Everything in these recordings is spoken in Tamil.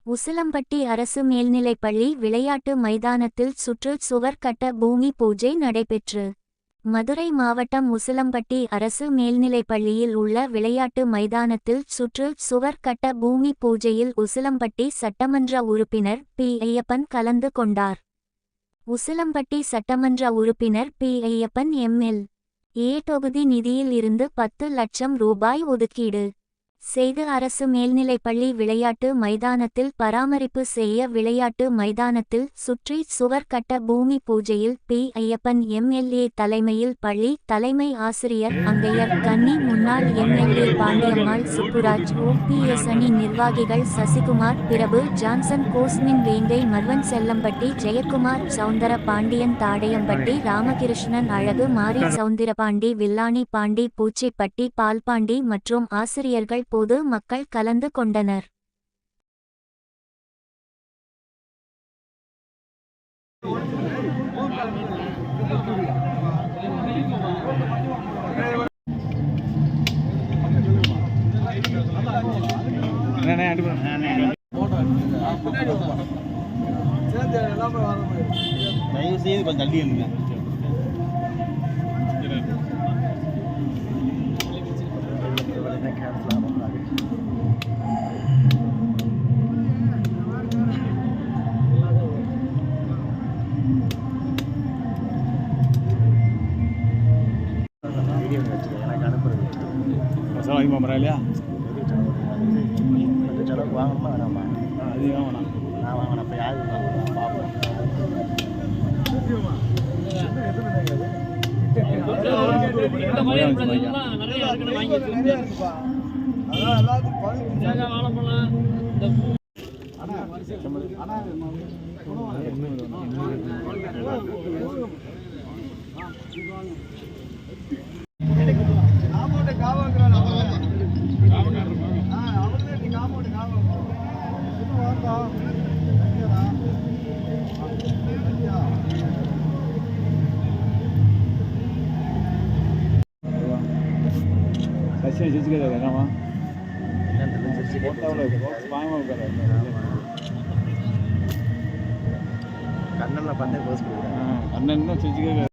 உசிலம்பட்டி அரசு மேல்நிலைப்பள்ளி விளையாட்டு மைதானத்தில் சுற்று சுவர் கட்ட பூமி பூஜை நடைபெற்று. மதுரை மாவட்டம் உசிலம்பட்டி அரசு மேல்நிலைப்பள்ளியில் உள்ள விளையாட்டு மைதானத்தில் சுற்று சுவர் கட்ட பூமி பூஜையில் உசிலம்பட்டி சட்டமன்ற உறுப்பினர் பி. ஐயப்பன் கலந்து கொண்டார். உசிலம்பட்டி சட்டமன்ற உறுப்பினர் பி. ஐயப்பன் எம்.எல்.ஏ. தொகுதி நிதியில் இருந்து 10 லட்சம் ரூபாய் ஒதுக்கீடு செய்து அரசு மேல்நிலைப்பள்ளி விளையாட்டு மைதானத்தில் பராமரிப்பு செய்ய விளையாட்டு மைதானத்தில் சுற்றி சுவர் கட்ட பூமி பூஜையில் பி. ஐயப்பன் எம்.எல்.ஏ. தலைமையில் பள்ளி தலைமை ஆசிரியர் அங்கையர் கன்னி, முன்னாள் எம்.எல்.ஏ. பாண்டியம்மாள், சுப்புராஜ், OPS அணி நிர்வாகிகள் சசிகுமார், பிரபு, ஜான்சன், கோஸ்மின், வேங்கை, மர்வன், செல்லம்பட்டி, ஜெயக்குமார், சவுந்தர பாண்டியன், தாடையம்பட்டி, ராமகிருஷ்ணன், அழகு மாரி, சவுந்திரபாண்டி, வில்லானி பாண்டி, பூச்சிப்பட்டி, பால்பாண்டி மற்றும் ஆசிரியர்கள் பொது மக்கள் கலந்து கொண்டனர். தயவு செய்து கொஞ்சம் தள்ளி இருங்க. அதிகமாக வரா இல்லையா? செலவுக்கு வாங்கணுமா வேணாமா? அதிகமாக வேணாம். நான் வாங்கினேன். அப்போ யாரு பார்ப்போம். கண்ணன்ல பார்த்தே போஸ் கொடுக்குறேன். கண்ணன் செஞ்சுக்க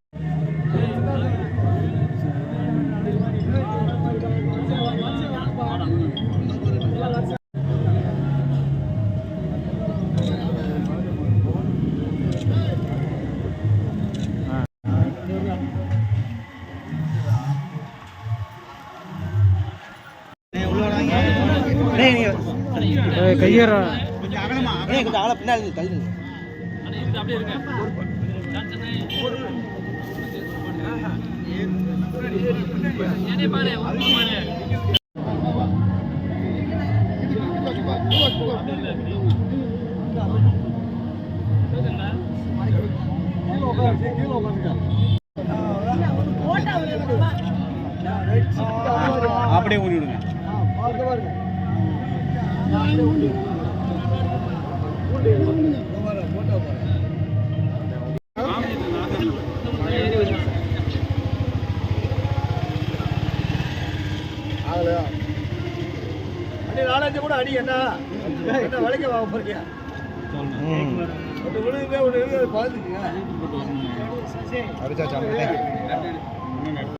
கையேற கொஞ்சம் அகலமா கொஞ்சம் அகல பின்னாடி தள்ளுங்க. அப்படியே இருங்க. ஏனே பாரு அப்படியே ஓடி விடுங்க. நாலஞ்சு கூட அடி என்ன வளைக்க வாங்க போறியா? பார்த்துக்குங்க.